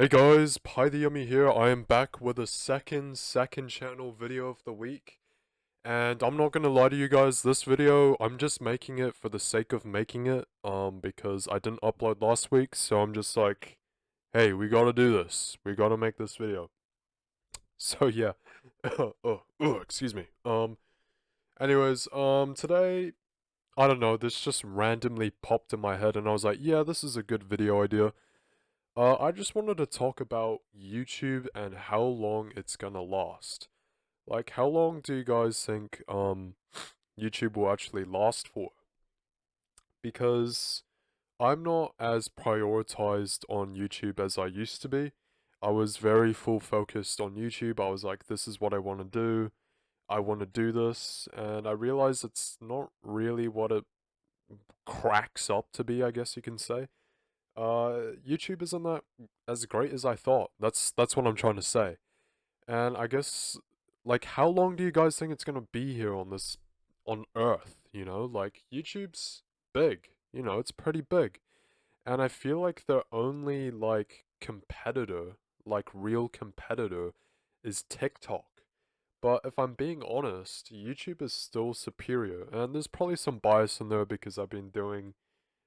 Hey guys, Pie the Yummy here. I am back with a second channel video of the week. And I'm not gonna lie to you guys, this video, I'm just making it for the sake of making it. Because I didn't upload last week, so I'm just like, hey, we gotta do this. We gotta make this video. So yeah. Excuse me. Today, I don't know, this just randomly popped in my head and I was like, yeah, this is a good video idea. I just wanted to talk about YouTube and how long it's gonna last. Like, how long do you guys think YouTube will actually last for? Because I'm not as prioritized on YouTube as I used to be. I was very full focused on YouTube. I was like, this is what I want to do. I want to do this, and I realized it's not really what it cracks up to be, I guess you can say. YouTube isn't that as great as I thought. That's what I'm trying to say. And I guess, like, how long do you guys think it's gonna be here on this, on Earth? You know, like, YouTube's big. You know, it's pretty big. And I feel like the only, like, competitor, like, real competitor, is TikTok. But if I'm being honest, YouTube is still superior. And there's probably some bias in there because I've been doing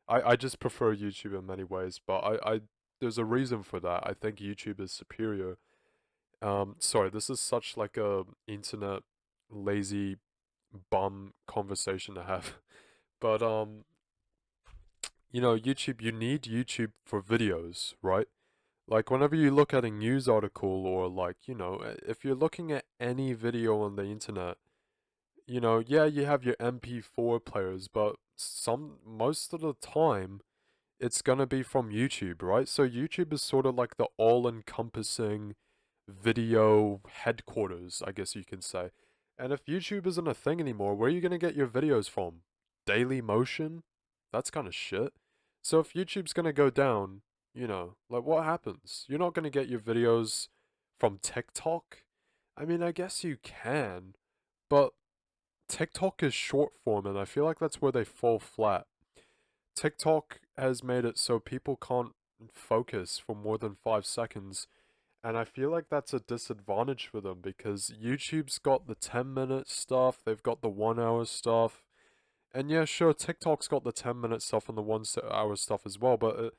I just prefer YouTube in many ways, but I there's a reason for that. I think YouTube is superior. Sorry, this is such like a internet lazy bum conversation to have. But you know, YouTube, you need YouTube for videos, right? Like whenever you look at a news article or like, you know, if you're looking at any video on the internet, you know, yeah, you have your MP4 players, but most of the time it's gonna be from YouTube, right? So YouTube is sort of like the all-encompassing video headquarters, I guess you can say. And if YouTube isn't a thing anymore, where are you gonna get your videos from? Daily Motion? That's kind of shit. So if YouTube's gonna go down, you know, like what happens? You're not gonna get your videos from TikTok? I mean, I guess you can, but TikTok is short form, and I feel like that's where they fall flat. TikTok has made it so people can't focus for more than 5 seconds. And I feel like that's a disadvantage for them because YouTube's got the 10-minute stuff, they've got the 1 hour stuff. And yeah, sure, TikTok's got the 10-minute stuff and the 1 hour stuff as well. But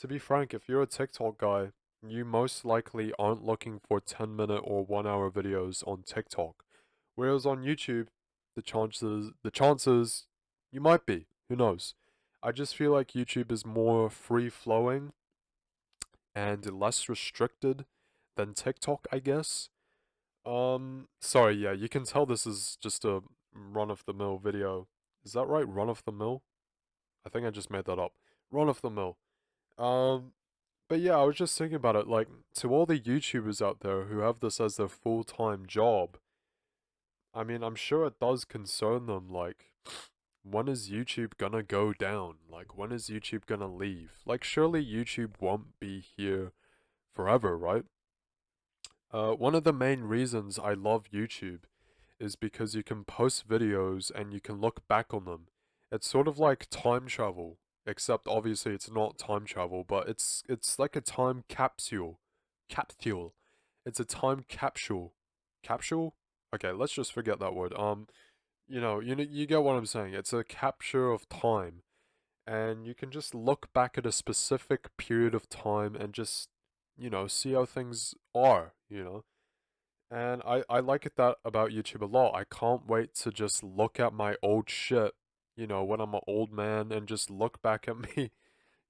to be frank, if you're a TikTok guy, you most likely aren't looking for 10-minute or 1 hour videos on TikTok. Whereas on YouTube, the chances you might be. Who knows? I just feel like YouTube is more free flowing and less restricted than TikTok, I guess. Sorry, yeah, you can tell this is just a run of the mill video. Is that right? Run of the mill? I think I just made that up. Run of the mill. Um, but yeah, I was just thinking about it. Like, to all the YouTubers out there who have this as their full-time job, I mean, I'm sure it does concern them. Like, when is YouTube gonna go down? Like, when is YouTube gonna leave? Like, surely YouTube won't be here forever, right? One of the main reasons I love YouTube is because you can post videos and you can look back on them. It's sort of like time travel, except obviously it's not time travel, but it's like a time capsule. Capsule. It's a time capsule. Capsule? Okay, let's just forget that word. You get what I'm saying. It's a capture of time, and you can just look back at a specific period of time and just, see how things are, And I like it that about YouTube a lot. I can't wait to just look at my old shit, when I'm an old man and just look back at me,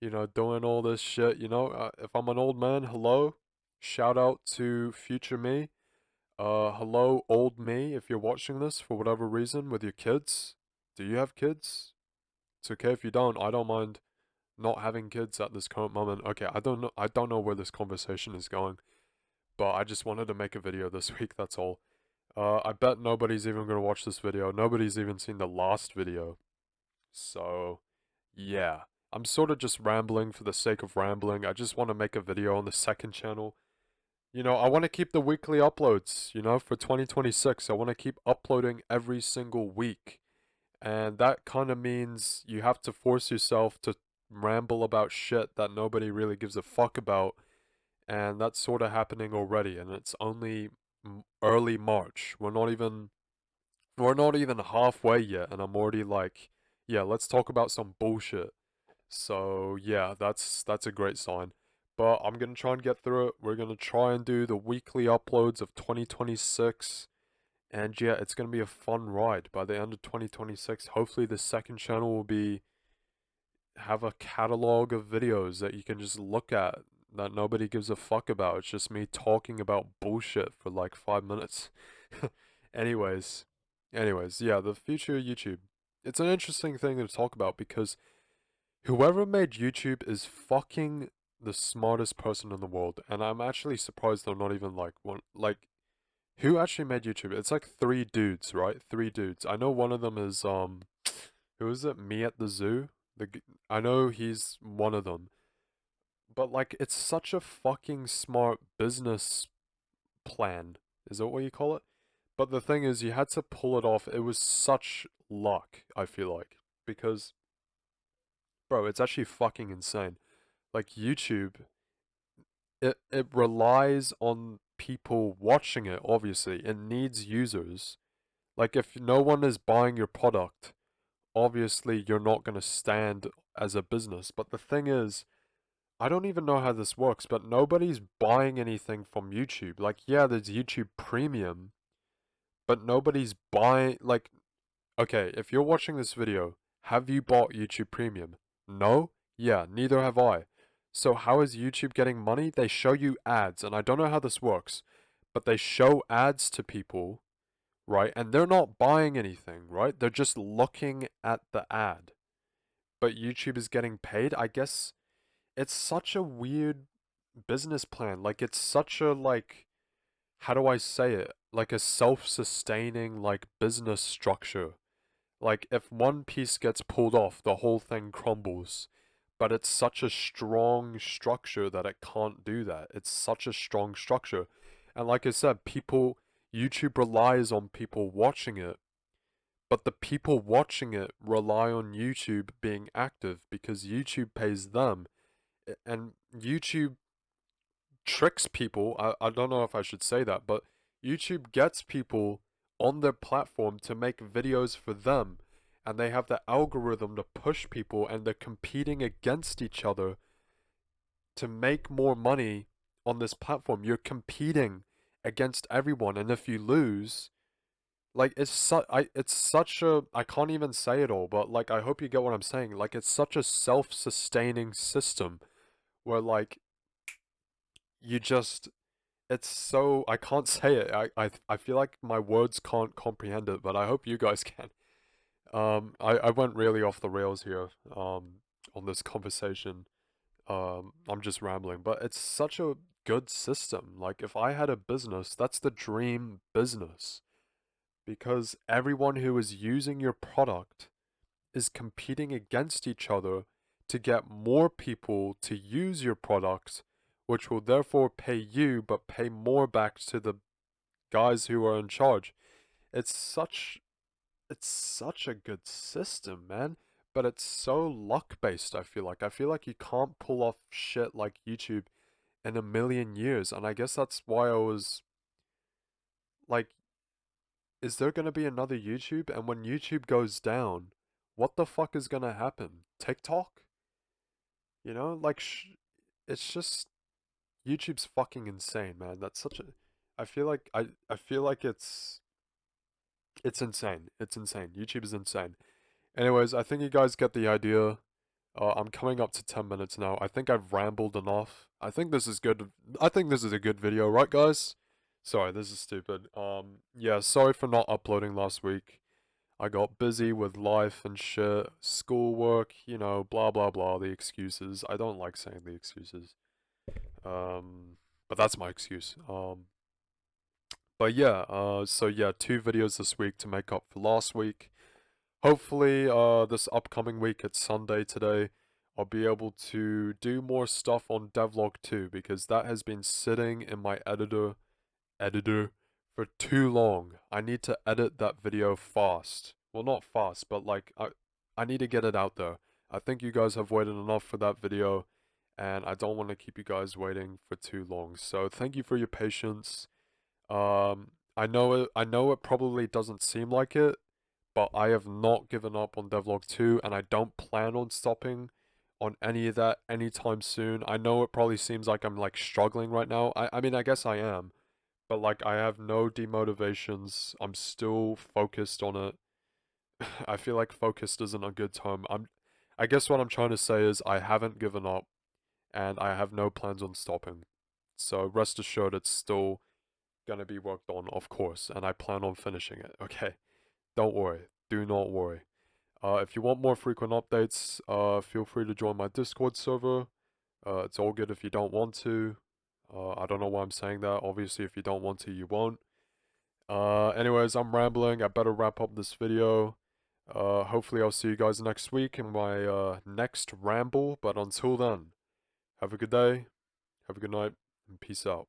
doing all this shit, if I'm an old man, hello, shout out to future me. Hello, old me, if you're watching this for whatever reason with your kids. Do you have kids? It's okay if you don't. I don't mind not having kids at this current moment. Okay, I don't know where this conversation is going, but I just wanted to make a video this week, that's all. I bet nobody's even gonna watch this video. Nobody's even seen the last video. So, yeah. I'm sort of just rambling for the sake of rambling. I just want to make a video on the second channel. I want to keep the weekly uploads, for 2026. I want to keep uploading every single week. And that kind of means you have to force yourself to ramble about shit that nobody really gives a fuck about and that's sort of happening already, and it's only early March. We're not even halfway yet, and I'm already like, yeah, let's talk about some bullshit. So yeah, that's a great sign. But I'm gonna try and get through it. We're gonna try and do the weekly uploads of 2026. And yeah, it's gonna be a fun ride. By the end of 2026, hopefully the second channel will have a catalog of videos that you can just look at that nobody gives a fuck about. It's just me talking about bullshit for like 5 minutes. anyways, anyways, yeah, the future of YouTube. It's an interesting thing to talk about because whoever made YouTube is fucking the smartest person in the world, and I'm actually surprised they're not even like one. Like, who actually made YouTube? It's like three dudes, right? Three dudes. I know one of them is who is it? Me at the Zoo. I know he's one of them, but like, it's such a fucking smart business plan. Is that what you call it? But the thing is, you had to pull it off. It was such luck, I feel like, because bro, it's actually fucking insane. Like YouTube, it relies on people watching it, obviously. It needs users. Like if no one is buying your product, obviously you're not going to stand as a business. But the thing is, I don't even know how this works, but nobody's buying anything from YouTube. Like yeah, there's YouTube Premium, but nobody's buying like okay, if you're watching this video, have you bought YouTube Premium? No? Yeah, neither have I. So how is YouTube getting money? They show you ads, and I don't know how this works, but they show ads to people, right? And they're not buying anything, right? They're just looking at the ad. But YouTube is getting paid? I guess it's such a weird business plan. Like it's such a like how do I say it? Like a self-sustaining like business structure. Like, if one piece gets pulled off, the whole thing crumbles. But it's such a strong structure that it can't do that. It's such a strong structure. And like I said, YouTube relies on people watching it, but the people watching it rely on YouTube being active because YouTube pays them. And YouTube tricks people. I don't know if I should say that, but YouTube gets people on their platform to make videos for them. And they have the algorithm to push people, and they're competing against each other to make more money on this platform. You're competing against everyone, and if you lose, like it's such a I can't even say it all, but like I hope you get what I'm saying. Like it's such a self-sustaining system where like you just it's so I can't say it. I feel like my words can't comprehend it, but I hope you guys can. I went really off the rails here. On this conversation. I'm just rambling, but it's such a good system. Like if I had a business, that's the dream business because everyone who is using your product is competing against each other to get more people to use your product, which will therefore pay you, but pay more back to the guys who are in charge. It's such it's such a good system, man. But it's so luck based, I feel like. I feel like you can't pull off shit like YouTube in a million years. And I guess that's why I was like, is there gonna be another YouTube? And when YouTube goes down, what the fuck is gonna happen? TikTok? You know, like, it's just YouTube's fucking insane, man. That's such a. I feel like it's insane. It's insane. YouTube is insane. Anyways, I think you guys get the idea. I'm coming up to 10 minutes now. I think I've rambled enough. I think this is good. I think this is a good video, right, guys? Sorry, this is stupid. Yeah, sorry for not uploading last week. I got busy with life and shit, schoolwork, blah blah blah, the excuses. I don't like saying the excuses. But that's my excuse. But yeah, so yeah, 2 videos this week to make up for last week. Hopefully, this upcoming week, it's Sunday today, I'll be able to do more stuff on Devlog 2 because that has been sitting in my editor for too long. I need to edit that video fast. Well, not fast, but like I need to get it out there. I think you guys have waited enough for that video, and I don't want to keep you guys waiting for too long. So thank you for your patience. I know it probably doesn't seem like it, but I have not given up on Devlog 2, and I don't plan on stopping on any of that anytime soon. I know it probably seems like I'm like struggling right now. I mean, I guess I am, but like I have no demotivations. I'm still focused on it. I feel like focused isn't a good term. I guess what I'm trying to say is I haven't given up, and I have no plans on stopping. So rest assured it's still gonna be worked on, of course, and I plan on finishing it, okay? Don't worry. Do not worry. If you want more frequent updates, feel free to join my Discord server. It's all good if you don't want to. I don't know why I'm saying that. Obviously, if you don't want to, you won't. Anyways, I'm rambling. I better wrap up this video. Hopefully I'll see you guys next week in my next ramble. But until then, have a good day, have a good night, and peace out.